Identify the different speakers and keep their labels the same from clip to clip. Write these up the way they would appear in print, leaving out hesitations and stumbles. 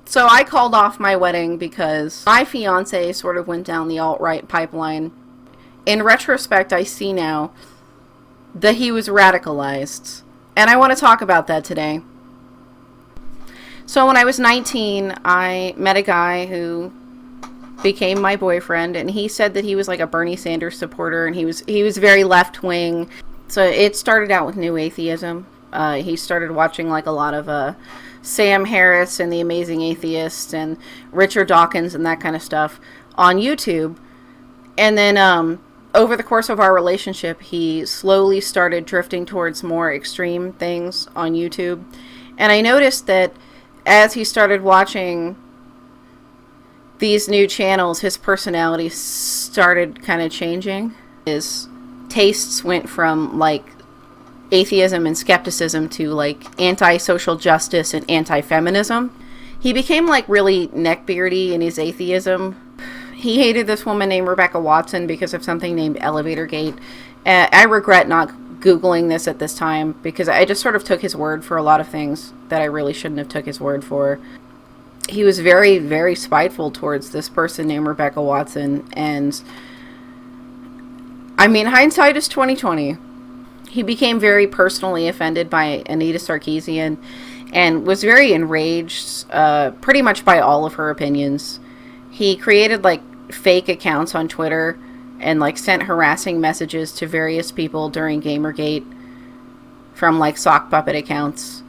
Speaker 1: So I called off my wedding because my fiance sort of went down the alt-right pipeline. In retrospect, I see now that he was radicalized. And I want to talk about that today. So when I was 19, I met a guy who became my boyfriend, and he said that he was like a Bernie Sanders supporter, and he was very left-wing. So it started out with new atheism. He started watching like a lot of Sam Harris and the Amazing Atheist and Richard Dawkins and that kind of stuff on YouTube. And then over the course of our relationship, he slowly started drifting towards more extreme things on YouTube. And I noticed that as he started watching these new channels, his personality started kind of changing. His tastes went from like atheism and skepticism to like anti-social justice and anti-feminism. He became like really neckbeardy in his atheism. He hated this woman named Rebecca Watson because of something named Elevatorgate. I regret not Googling this at this time because I just sort of took his word for a lot of things that I really shouldn't have took his word for. He was very, very spiteful towards this person named Rebecca Watson, and I mean, hindsight is 20/20. He became very personally offended by Anita Sarkeesian and was very enraged pretty much by all of her opinions. He created like fake accounts on Twitter and like sent harassing messages to various people during Gamergate from like sock puppet accounts.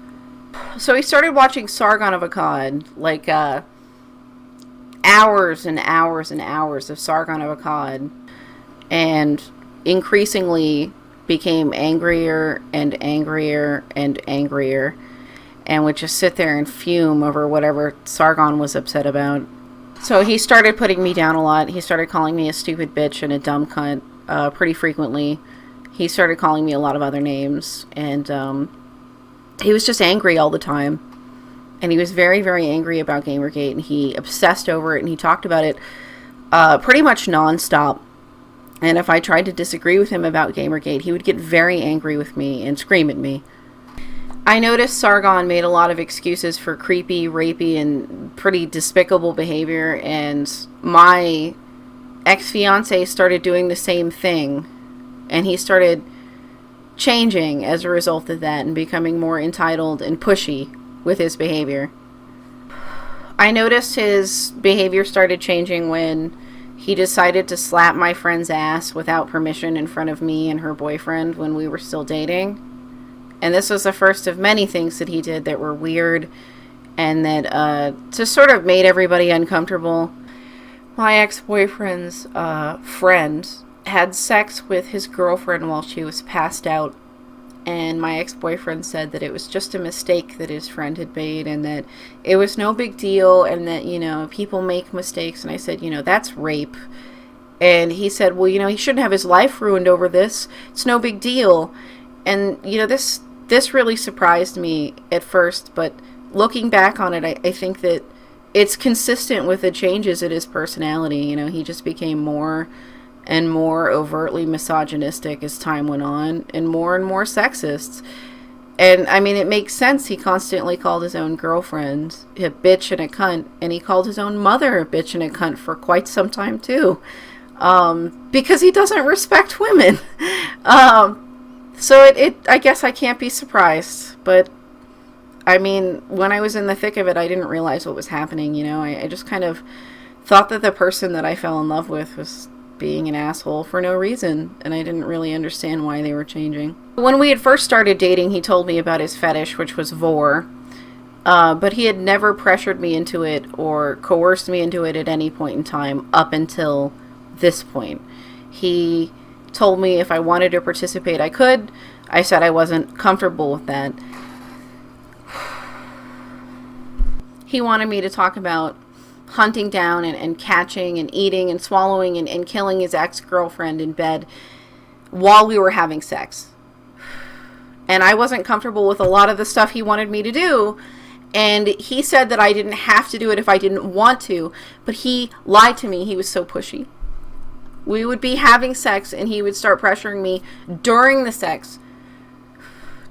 Speaker 1: So he started watching Sargon of Akkad, like hours and hours and hours of Sargon of Akkad, and increasingly became angrier and angrier and angrier, and would just sit there and fume over whatever Sargon was upset about. So he started putting me down a lot. He started calling me a stupid bitch and a dumb cunt pretty frequently. He started calling me a lot of other names, and he was just angry all the time. And he was very, very angry about Gamergate, and he obsessed over it, and he talked about it pretty much nonstop. And if I tried to disagree with him about Gamergate, he would get very angry with me and scream at me. I noticed Sargon made a lot of excuses for creepy, rapey, and pretty despicable behavior, and my ex-fiance started doing the same thing, and he started changing as a result of that and becoming more entitled and pushy with his behavior. I noticed his behavior started changing when he decided to slap my friend's ass without permission in front of me and her boyfriend when we were still dating. And this was the first of many things that he did that were weird and that just sort of made everybody uncomfortable. My ex-boyfriend's friend had sex with his girlfriend while she was passed out. And my ex-boyfriend said that it was just a mistake that his friend had made and that it was no big deal and that, you know, people make mistakes. And I said, you know, that's rape. And he said, well, you know, he shouldn't have his life ruined over this. It's no big deal. And, you know, this really surprised me at first. But looking back on it, I think that it's consistent with the changes in his personality. You know, he just became more and more overtly misogynistic as time went on, and more sexist. And, I mean, it makes sense. He constantly called his own girlfriend a bitch and a cunt, and he called his own mother a bitch and a cunt for quite some time, too. Because he doesn't respect women. So I guess I can't be surprised. But, I mean, when I was in the thick of it, I didn't realize what was happening, you know? I just kind of thought that the person that I fell in love with was being an asshole for no reason, and I didn't really understand why they were changing. When we had first started dating, he told me about his fetish, which was vor, but he had never pressured me into it or coerced me into it at any point in time up until this point. He told me if I wanted to participate, I could. I said I wasn't comfortable with that. He wanted me to talk about hunting down and catching and eating and swallowing and killing his ex-girlfriend in bed while we were having sex. And I wasn't comfortable with a lot of the stuff he wanted me to do. And he said that I didn't have to do it if I didn't want to. But he lied to me. He was so pushy. We would be having sex and he would start pressuring me during the sex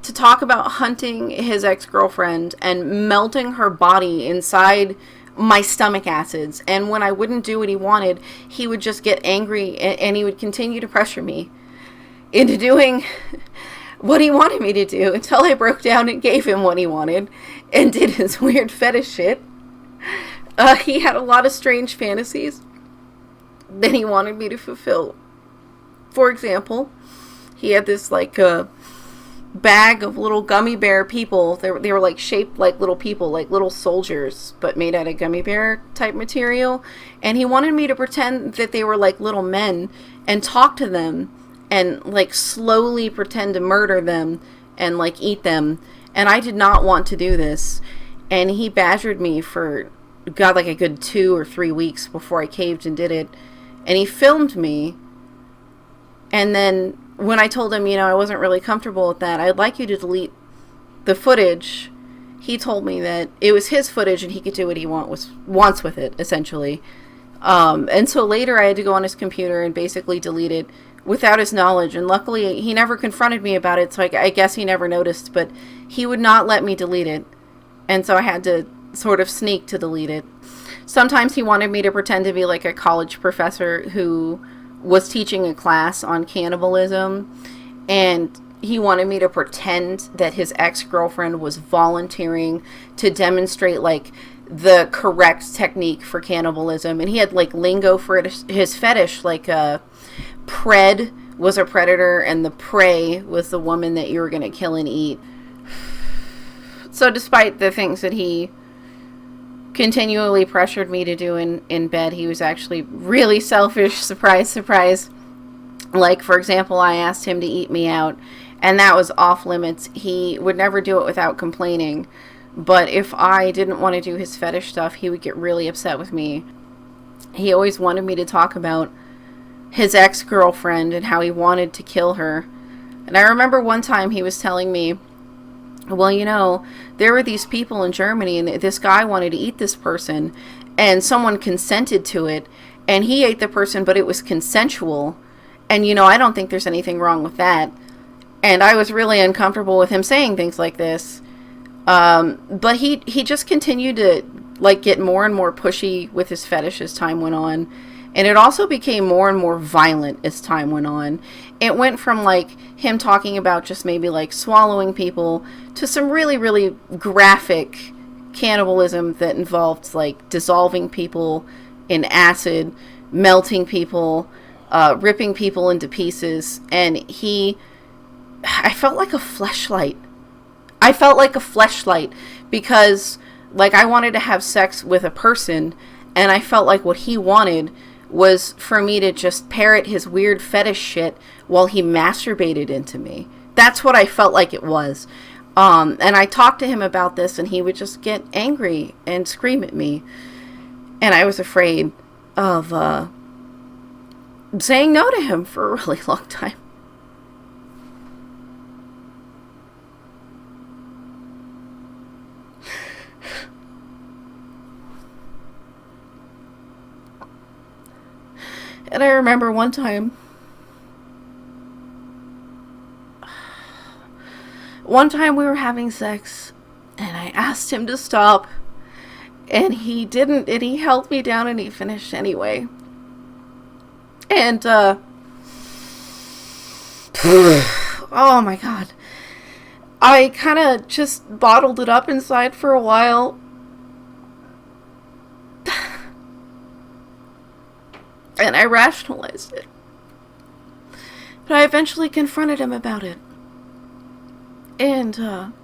Speaker 1: to talk about hunting his ex-girlfriend and melting her body inside my stomach acids. And when I wouldn't do what he wanted, he would just get angry, and he would continue to pressure me into doing what he wanted me to do until I broke down and gave him what he wanted and did his weird fetish shit. He had a lot of strange fantasies that he wanted me to fulfill. For example, he had this like bag of little gummy bear people. They were like shaped like little people, like little soldiers, but made out of gummy bear type material. And he wanted me to pretend that they were like little men and talk to them and like slowly pretend to murder them and like eat them. And I did not want to do this. And he badgered me for, God, like a good 2 or 3 weeks before I caved and did it. And he filmed me. And then when I told him, I wasn't really comfortable with that, I'd like you to delete the footage, he told me that it was his footage and he could do what he wants with it, essentially. And so later I had to go on his computer and basically delete it without his knowledge. And luckily he never confronted me about it, so I guess he never noticed, but he would not let me delete it. And so I had to sort of sneak to delete it. Sometimes he wanted me to pretend to be like a college professor who was teaching a class on cannibalism, and he wanted me to pretend that his ex-girlfriend was volunteering to demonstrate like the correct technique for cannibalism. And he had like lingo for it, his fetish, like pred was a predator and the prey was the woman that you were going to kill and eat. So despite the things that he continually pressured me to do in bed, he was actually really selfish. Surprise, surprise. Like, for example, I asked him to eat me out, and that was off limits. He would never do it without complaining, but if I didn't want to do his fetish stuff, he would get really upset with me. He always wanted me to talk about his ex-girlfriend and how he wanted to kill her. And I remember one time he was telling me, well, there were these people in Germany and this guy wanted to eat this person and someone consented to it and he ate the person, but it was consensual. And, I don't think there's anything wrong with that. And I was really uncomfortable with him saying things like this. But he just continued to like get more and more pushy with his fetish as time went on. And it also became more and more violent as time went on. It went from like him talking about just maybe like swallowing people to some really, really graphic cannibalism that involved like dissolving people in acid, melting people, ripping people into pieces. And I felt like a fleshlight. I felt like a fleshlight because like I wanted to have sex with a person, and I felt like what he wanted was for me to just parrot his weird fetish shit while he masturbated into me. That's what I felt like it was. And I talked to him about this, and he would just get angry and scream at me. And I was afraid of saying no to him for a really long time. And I remember one time we were having sex, and I asked him to stop, and he didn't, and he held me down, and he finished anyway. And, oh my God. I kind of just bottled it up inside for a while. And I rationalized it. But I eventually confronted him about it. And,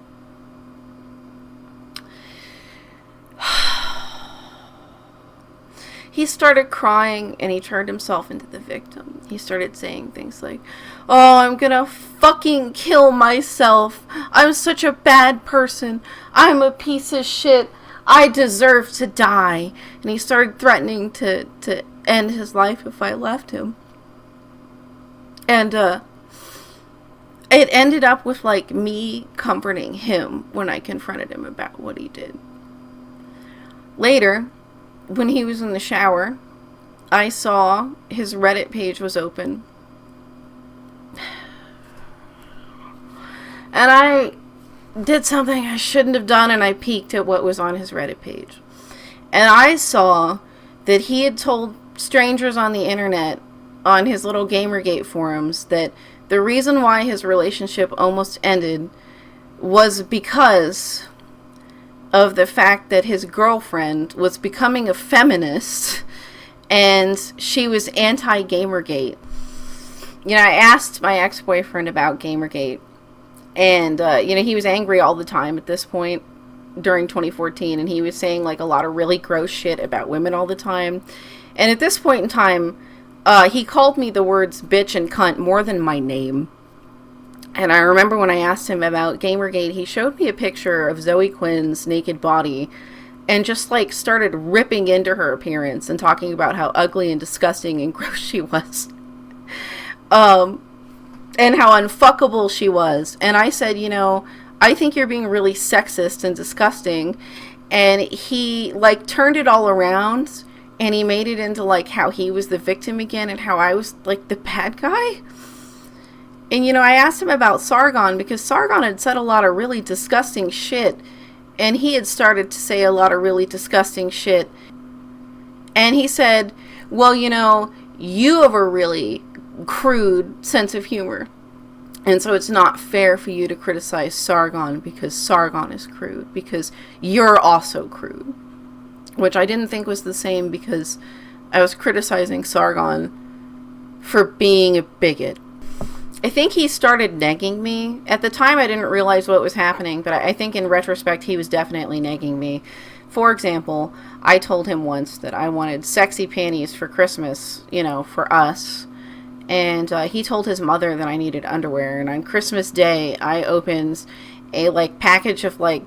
Speaker 1: he started crying and he turned himself into the victim. He started saying things like, oh, I'm gonna fucking kill myself. I'm such a bad person. I'm a piece of shit. I deserve to die. And he started threatening to end his life if I left him. And it ended up with like me comforting him when I confronted him about what he did. Later, when he was in the shower, I saw his Reddit page was open. And I did something I shouldn't have done, and I peeked at what was on his Reddit page. And I saw that he had told strangers on the internet, on his little Gamergate forums, that the reason why his relationship almost ended was because of the fact that his girlfriend was becoming a feminist and she was anti-Gamergate. You know, I asked my ex-boyfriend about Gamergate, and, he was angry all the time at this point during 2014, and he was saying, like, a lot of really gross shit about women all the time. And at this point in time, he called me the words bitch and cunt more than my name. And I remember when I asked him about Gamergate, he showed me a picture of Zoe Quinn's naked body and just, like, started ripping into her appearance and talking about how ugly and disgusting and gross she was. And how unfuckable she was. And I said, I think you're being really sexist and disgusting. And he, like, turned it all around, and he made it into, like, how he was the victim again and how I was, like, the bad guy. And, I asked him about Sargon, because Sargon had said a lot of really disgusting shit, and he had started to say a lot of really disgusting shit. And he said, well, you have a really crude sense of humor, and so it's not fair for you to criticize Sargon because Sargon is crude, because you're also crude. Which I didn't think was the same, because I was criticizing Sargon for being a bigot. I think he started negging me. At the time, I didn't realize what was happening, but I think in retrospect, he was definitely negging me. For example, I told him once that I wanted sexy panties for Christmas, for us. And he told his mother that I needed underwear. And on Christmas Day, I opened a, like, package of, like,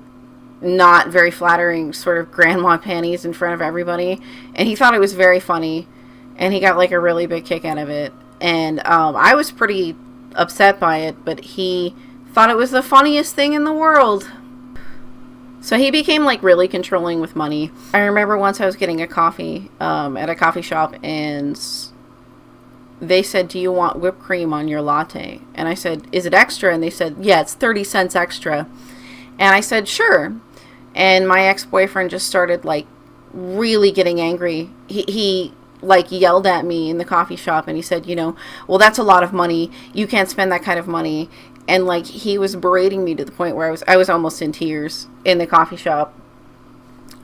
Speaker 1: not very flattering sort of grandma panties in front of everybody. And he thought it was very funny. And he got, like, a really big kick out of it. And I was pretty upset by it, but he thought it was the funniest thing in the world. So he became, like, really controlling with money. I remember once I was getting a coffee at a coffee shop, and they said, do you want whipped cream on your latte? And I said, is it extra? And they said, yeah, it's 30 cents extra. And I said, sure. And my ex-boyfriend just started, like, really getting angry. He like, yelled at me in the coffee shop, and he said, well, that's a lot of money. You can't spend that kind of money. And, like, he was berating me to the point where I was almost in tears in the coffee shop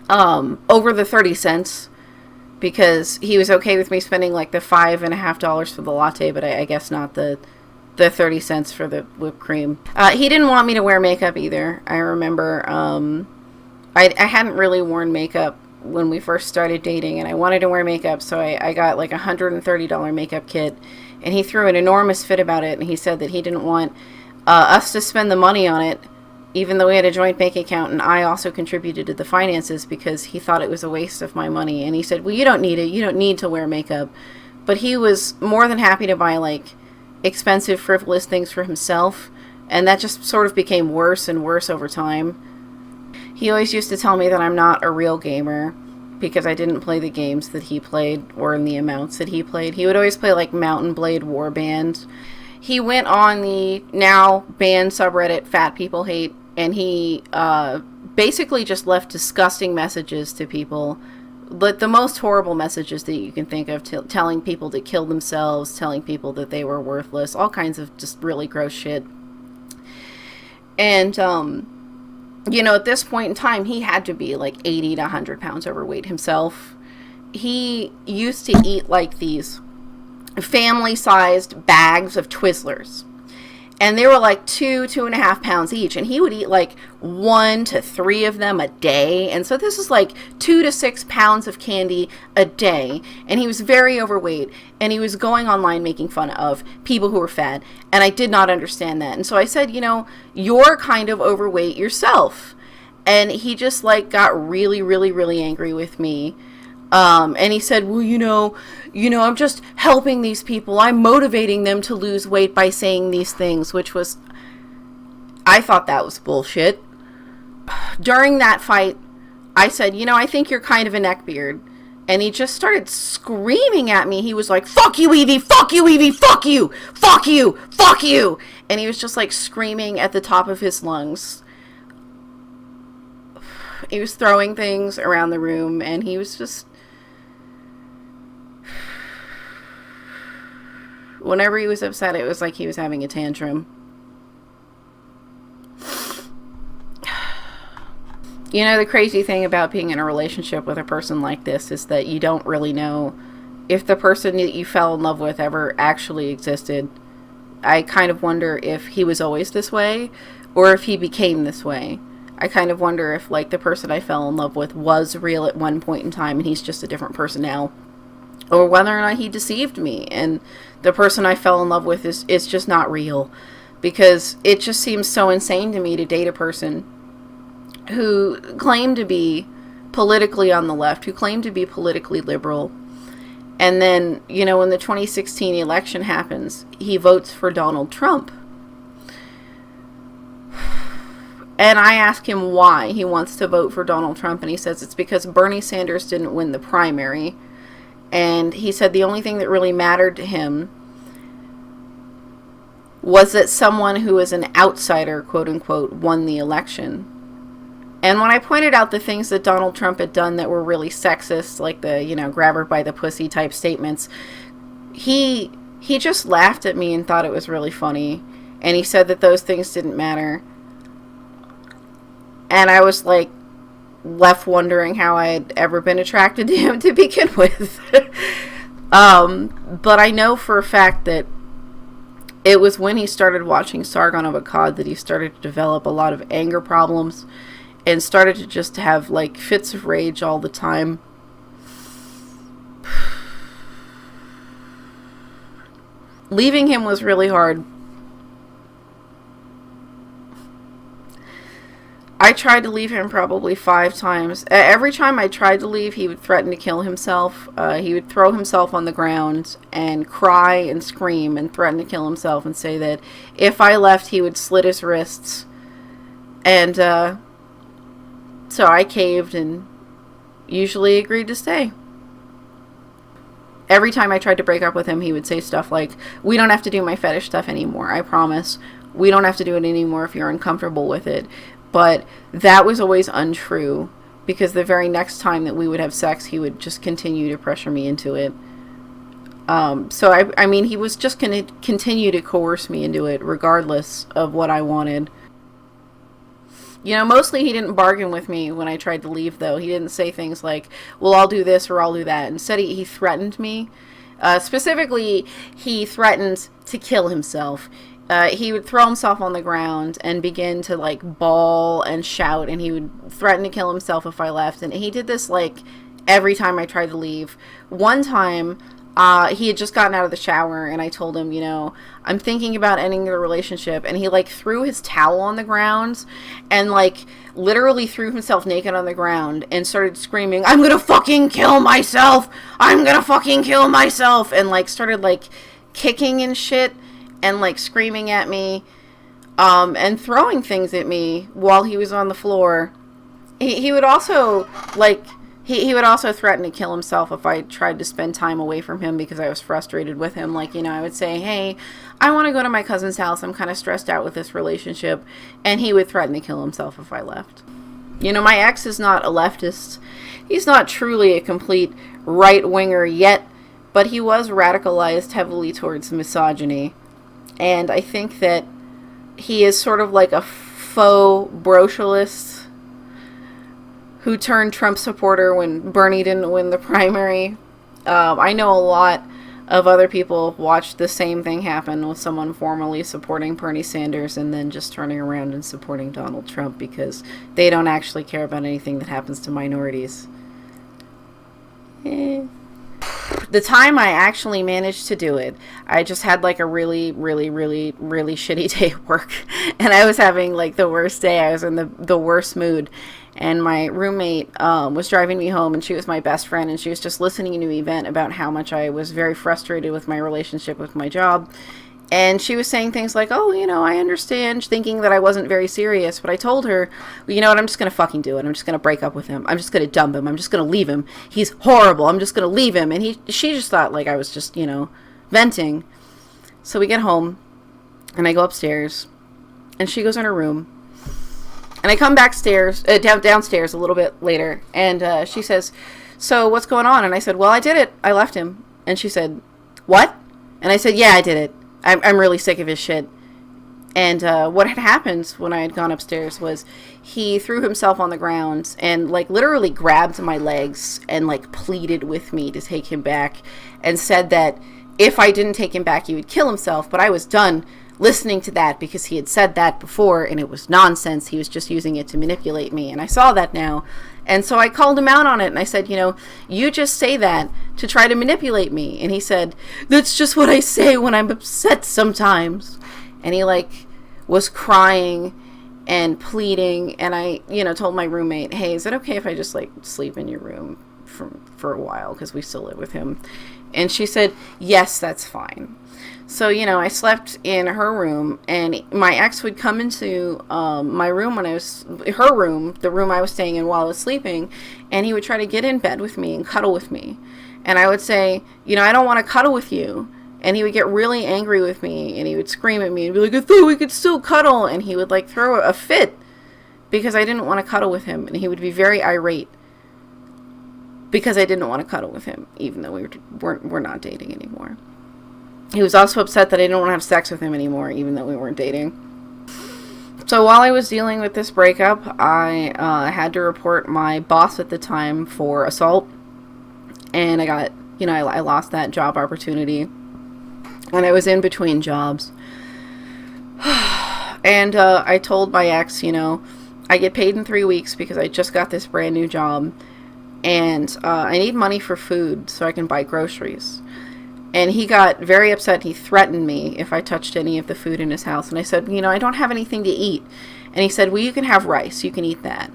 Speaker 1: over the 30 cents. Because he was okay with me spending, like, the $5.50 for the latte, but I guess not the 30 cents for the whipped cream. He didn't want me to wear makeup either. I remember I hadn't really worn makeup when we first started dating, and I wanted to wear makeup, so I got, like, a $130 makeup kit, and he threw an enormous fit about it, and he said that he didn't want us to spend the money on it, even though we had a joint bank account, and I also contributed to the finances, because he thought it was a waste of my money. And he said, well, you don't need it. You don't need to wear makeup. But he was more than happy to buy, like, expensive, frivolous things for himself. And that just sort of became worse and worse over time. He always used to tell me that I'm not a real gamer, because I didn't play the games that he played, or in the amounts that he played. He would always play, like, Mountain Blade Warband. He went on the now banned subreddit Fat People Hate, and he basically just left disgusting messages to people, but the most horrible messages that you can think of, telling people to kill themselves, telling people that they were worthless, all kinds of just really gross shit. And, at this point in time, he had to be like 80 to 100 pounds overweight himself. He used to eat, like, these family-sized bags of Twizzlers. And they were like 2.5 pounds each. And he would eat like 1 to 3 of them a day. And so this is like 2 to 6 pounds of candy a day. And he was very overweight. And he was going online making fun of people who were fat. And I did not understand that. And so I said, you're kind of overweight yourself. And he just, like, got really, really, really angry with me. And he said, well, I'm just helping these people. I'm motivating them to lose weight by saying these things, which was, I thought that was bullshit. During that fight, I said, I think you're kind of a neckbeard. And he just started screaming at me. He was like, fuck you, Evie, fuck you, Evie, fuck you, fuck you, fuck you. And he was just, like, screaming at the top of his lungs. he was throwing things around the room, and he was just, whenever he was upset, it was like he was having a tantrum. You know, the crazy thing about being in a relationship with a person like this is that you don't really know if the person that you fell in love with ever actually existed. I kind of wonder if he was always this way, or if he became this way. I kind of wonder if, like, the person I fell in love with was real at one point in time and he's just a different person now. Or whether or not he deceived me and the person I fell in love with is just not real. Because it just seems so insane to me to date a person who claimed to be politically on the left, who claimed to be politically liberal. And then, you know, when the 2016 election happens, he votes for Donald Trump. And I ask him why he wants to vote for Donald Trump, and he says it's because Bernie Sanders didn't win the primary. And he said the only thing that really mattered to him was that someone who is an outsider, quote unquote, won the election. And when I pointed out the things that Donald Trump had done that were really sexist, like the, you know, grab her by the pussy type statements, he just laughed at me and thought it was really funny. And he said that those things didn't matter. And I was like, left wondering how I had ever been attracted to him to begin with. But I know for a fact that it was when he started watching Sargon of Akkad that he started to develop a lot of anger problems and started to just have, like, fits of rage all the time. Leaving him was really hard. I tried to leave him probably 5 times. Every time I tried to leave, he would threaten to kill himself. He would throw himself on the ground and cry and scream and threaten to kill himself and say that if I left, he would slit his wrists. And so I caved and usually agreed to stay. Every time I tried to break up with him, he would say stuff like, we don't have to do my fetish stuff anymore, I promise. We don't have to do it anymore if you're uncomfortable with it. But that was always untrue, because the very next time that we would have sex, he would just continue to pressure me into it. So, I mean, he was just going to continue to coerce me into it, regardless of what I wanted. You know, mostly he didn't bargain with me when I tried to leave, though. He didn't say things like, well, I'll do this or I'll do that. Instead, he threatened me. Specifically, he threatened to kill himself. He would throw himself on the ground and begin to, like, bawl and shout, and he would threaten to kill himself if I left. And he did this, like, every time I tried to leave. One time, he had just gotten out of the shower, and I told him, you know, I'm thinking about ending the relationship. And he, like, threw his towel on the ground and, like, literally threw himself naked on the ground and started screaming, I'm gonna fucking kill myself! I'm gonna fucking kill myself! And, like, started, like, kicking and shit and, like, screaming at me and throwing things at me while he was on the floor. He would also, like... He would also threaten to kill himself if I tried to spend time away from him because I was frustrated with him. Like, you know, I would say, hey, I want to go to my cousin's house. I'm kind of stressed out with this relationship. And he would threaten to kill himself if I left. You know, my ex is not a leftist. He's not truly a complete right-winger yet, but he was radicalized heavily towards misogyny. And I think that he is sort of like a faux brocialist who turned Trump supporter when Bernie didn't win the primary. I know a lot of other people watched the same thing happen with someone formerly supporting Bernie Sanders and then just turning around and supporting Donald Trump because they don't actually care about anything that happens to minorities. The time I actually managed to do it, I just had like a really, really, really, really shitty day at work. And I was having like the worst day. I was in the worst mood. And my roommate was driving me home, and she was my best friend, and she was just listening to me vent about how much I was very frustrated with my relationship with my job. And she was saying things like, oh, you know, I understand, thinking that I wasn't very serious. But I told her, well, you know what, I'm just going to fucking do it. I'm just going to break up with him. I'm just going to dump him. I'm just going to leave him. He's horrible. I'm just going to leave him. And she just thought like I was just, you know, venting. So we get home, and I go upstairs, and she goes in her room. And I come backstairs, downstairs a little bit later, and she says, so what's going on? And I said, well, I did it. I left him. And she said, what? And I said, yeah, I did it. I'm really sick of his shit. And what had happened when I had gone upstairs was he threw himself on the ground and, like, literally grabbed my legs and, like, pleaded with me to take him back and said that if I didn't take him back, he would kill himself. But I was done listening to that because he had said that before and it was nonsense. He was just using it to manipulate me. And I saw that now. And so I called him out on it and I said, you just say that to try to manipulate me. And he said, that's just what I say when I'm upset sometimes. And he, like, was crying and pleading. And I, told my roommate, hey, is it okay if I just, like, sleep in your room for a while? Because we still live with him. And she said, yes, that's fine. So, I slept in her room, and my ex would come into my room her room, the room I was staying in while I was sleeping, and he would try to get in bed with me and cuddle with me. And I would say, I don't want to cuddle with you. And he would get really angry with me, and he would scream at me and be like, I thought we could still cuddle. And he would, like, throw a fit because I didn't want to cuddle with him. And he would be very irate because I didn't want to cuddle with him, even though we're not dating anymore. He was also upset that I didn't want to have sex with him anymore, even though we weren't dating. So while I was dealing with this breakup, I had to report my boss at the time for assault. And I got, I lost that job opportunity. And I was in between jobs. And I told my ex, I get paid in 3 weeks because I just got this brand new job. And I need money for food so I can buy groceries. And he got very upset. He threatened me if I touched any of the food in his house. And I said, I don't have anything to eat. And he said, well, you can have rice. You can eat that.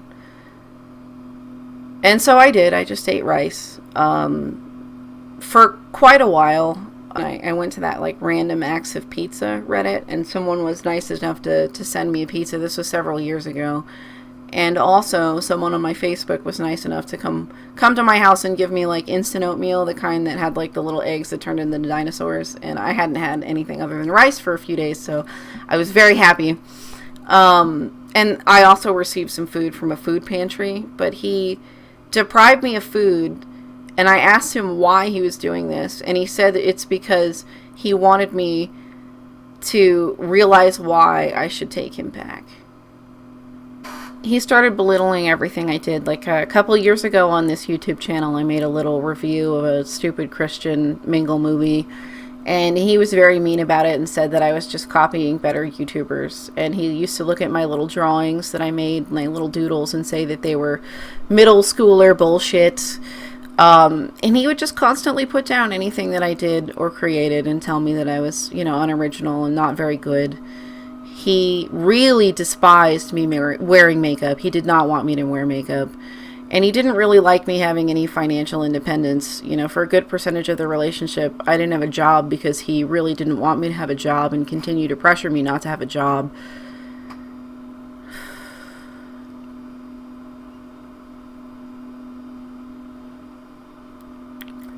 Speaker 1: And so I did. I just ate rice. For quite a while, I went to that, like, random acts of pizza Reddit. And someone was nice enough to send me a pizza. This was several years ago. And also, someone on my Facebook was nice enough to come to my house and give me, like, instant oatmeal, the kind that had, like, the little eggs that turned into dinosaurs. And I hadn't had anything other than rice for a few days, so I was very happy. And I also received some food from a food pantry, but he deprived me of food, and I asked him why he was doing this, and he said it's because he wanted me to realize why I should take him back. He started belittling everything I did. Like, a couple years ago on this YouTube channel, I made a little review of a stupid Christian mingle movie, and he was very mean about it and said that I was just copying better YouTubers. And he used to look at my little drawings that I made, my little doodles, and say that they were middle schooler bullshit. And he would just constantly put down anything that I did or created and tell me that I was, unoriginal and not very good. He really despised me wearing makeup. He did not want me to wear makeup. And he didn't really like me having any financial independence. For a good percentage of the relationship, I didn't have a job because he really didn't want me to have a job and continue to pressure me not to have a job.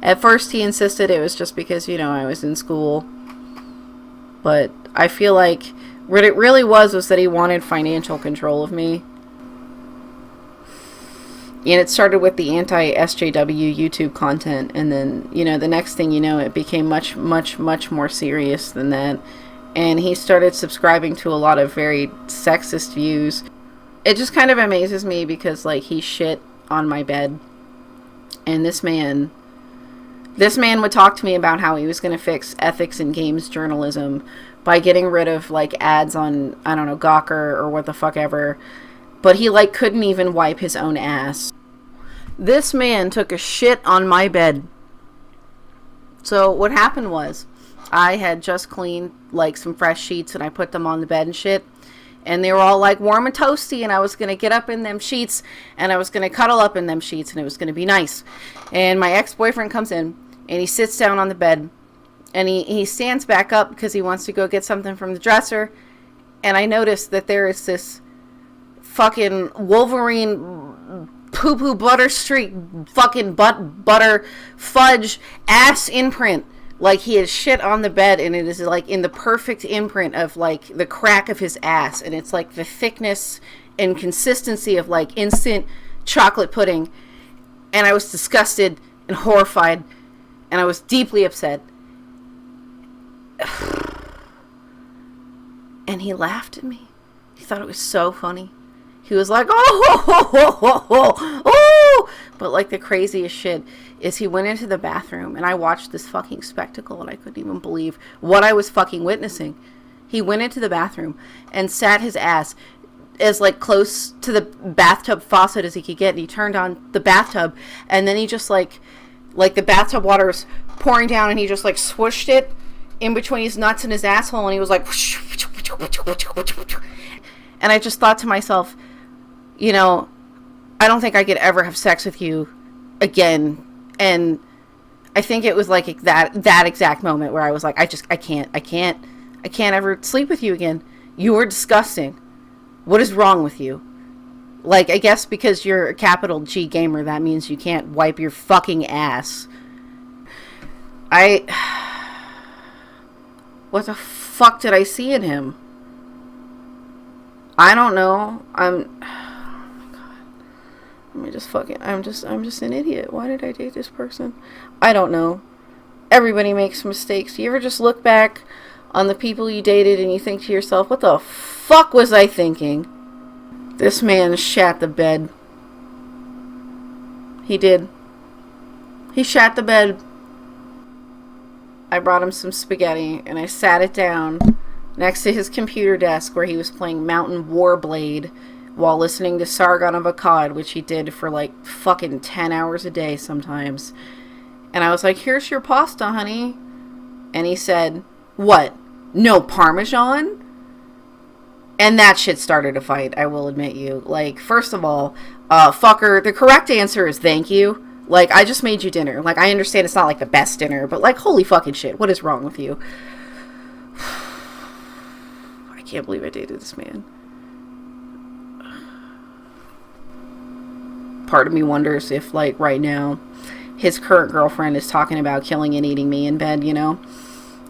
Speaker 1: At first, he insisted it was just because, I was in school. But I feel like what it really was that he wanted financial control of me. And it started with the anti-SJW YouTube content. And then, the next thing you know, it became much, much, much more serious than that. And he started subscribing to a lot of very sexist views. It just kind of amazes me because, like, he shit on my bed. And this man would talk to me about how he was going to fix ethics in games journalism by getting rid of, like, ads on, I don't know, Gawker or what the fuck ever. But he, like, couldn't even wipe his own ass. This man took a shit on my bed. So what happened was, I had just cleaned, like, some fresh sheets and I put them on the bed and shit. And they were all, like, warm and toasty, and I was going to get up in them sheets, and I was going to cuddle up in them sheets, and it was going to be nice. And my ex-boyfriend comes in, and he sits down on the bed, and he stands back up because he wants to go get something from the dresser. And I noticed that there is this fucking Wolverine poo-poo butter streak fucking butter fudge ass imprint. Like, he has shit on the bed, and it is, like, in the perfect imprint of, like, the crack of his ass. And it's, like, the thickness and consistency of like instant chocolate pudding. And I was disgusted and horrified, and I was deeply upset. And he laughed at me. He thought it was so funny. He was like, oh. But like the craziest shit is he went into the bathroom, and I watched this fucking spectacle, and I couldn't even believe what I was fucking witnessing. He went into the bathroom and sat his ass as like close to the bathtub faucet as he could get, and he turned on the bathtub, and then he just like the bathtub water was pouring down, and he just like swooshed it in between his nuts and his asshole, and he was like, and I just thought to myself, you know, I don't think I could ever have sex with you again. And I think it was like that exact moment where I was like, I can't ever sleep with you again. You are disgusting. What is wrong with you? Like, I guess because you're a capital G gamer, that means you can't wipe your fucking ass. What the fuck did I see in him? I don't know. Oh my god. I'm just an idiot. Why did I date this person? I don't know. Everybody makes mistakes. You ever just look back on the people you dated and you think to yourself, what the fuck was I thinking? This man shat the bed. He did. He shat the bed. I brought him some spaghetti, and I sat it down next to his computer desk where he was playing Mountain Warblade while listening to Sargon of Akkad, which he did for like fucking 10 hours a day sometimes. And I was like, here's your pasta, honey. And he said, what? No Parmesan? And that shit started a fight, I will admit you. Like, first of all, fucker, the correct answer is thank you. Like, I just made you dinner. Like, I understand it's not like the best dinner, but like, holy fucking shit, what is wrong with you? I can't believe I dated this man. Part of me wonders if, like, right now, his current girlfriend is talking about killing and eating me in bed, you know?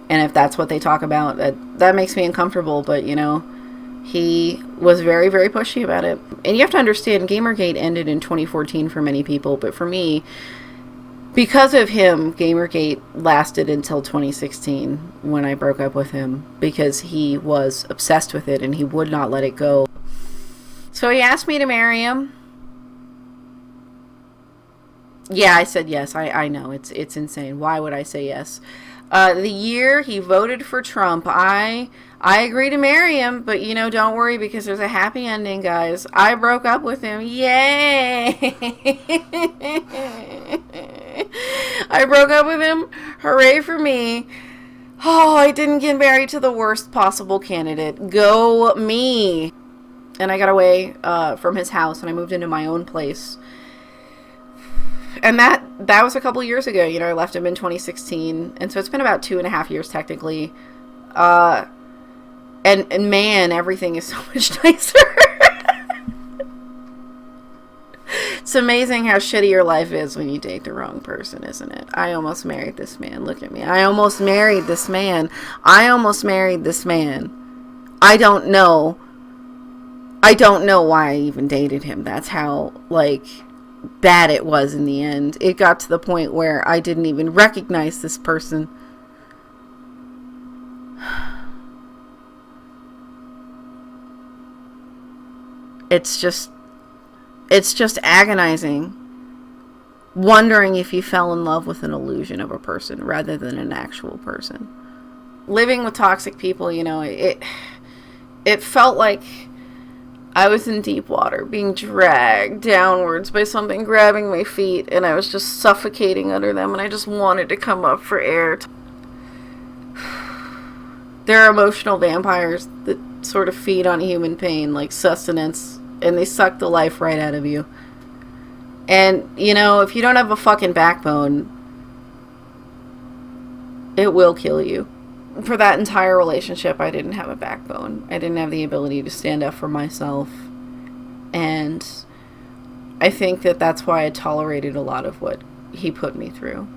Speaker 1: And if that's what they talk about, that makes me uncomfortable, but, you know, he was very, very pushy about it. And you have to understand, Gamergate ended in 2014 for many people, but for me, because of him, Gamergate lasted until 2016 when I broke up with him, because he was obsessed with it and he would not let it go. So he asked me to marry him. Yeah, I said yes. I know. It's insane. Why would I say yes? The year he voted for Trump, I agreed to marry him, but, you know, don't worry, because there's a happy ending, guys. I broke up with him. Yay! I broke up with him. Hooray for me. Oh, I didn't get married to the worst possible candidate. Go me. And I got away from his house, and I moved into my own place. And that was a couple years ago. You know, I left him in 2016. And so it's been about 2.5 years, technically. And man, everything is so much nicer. It's amazing how shitty your life is when you date the wrong person, isn't it? I almost married this man. Look at me. I almost married this man. I don't know. I don't know why I even dated him. That's how, like, bad it was in the end. It got to the point where I didn't even recognize this person. It's just agonizing, wondering if you fell in love with an illusion of a person rather than an actual person. Living with toxic people, you know, it felt like I was in deep water, being dragged downwards by something grabbing my feet, and I was just suffocating under them, and I just wanted to come up for air. There are emotional vampires that sort of feed on human pain, like sustenance, and they suck the life right out of you. And, you know, if you don't have a fucking backbone, it will kill you. For that entire relationship, I didn't have a backbone. I didn't have the ability to stand up for myself. And I think that that's why I tolerated a lot of what he put me through.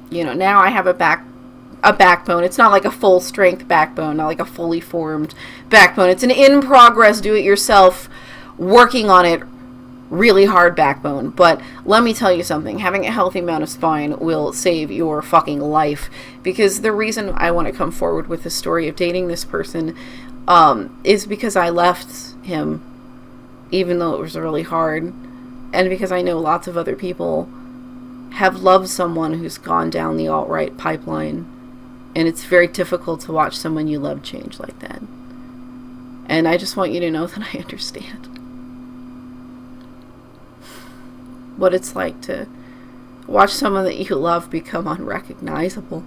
Speaker 1: You know, now I have a backbone. It's not like a full strength backbone, not like a fully formed backbone. It's an in progress, do it yourself working on it really hard backbone. But let me tell you something, having a healthy amount of spine will save your fucking life. Because the reason I want to come forward with the story of dating this person is because I left him, even though it was really hard, and because I know lots of other people have loved someone who's gone down the alt-right pipeline, and it's very difficult to watch someone you love change like that. And I just want you to know that I understand what it's like to watch someone that you love become unrecognizable.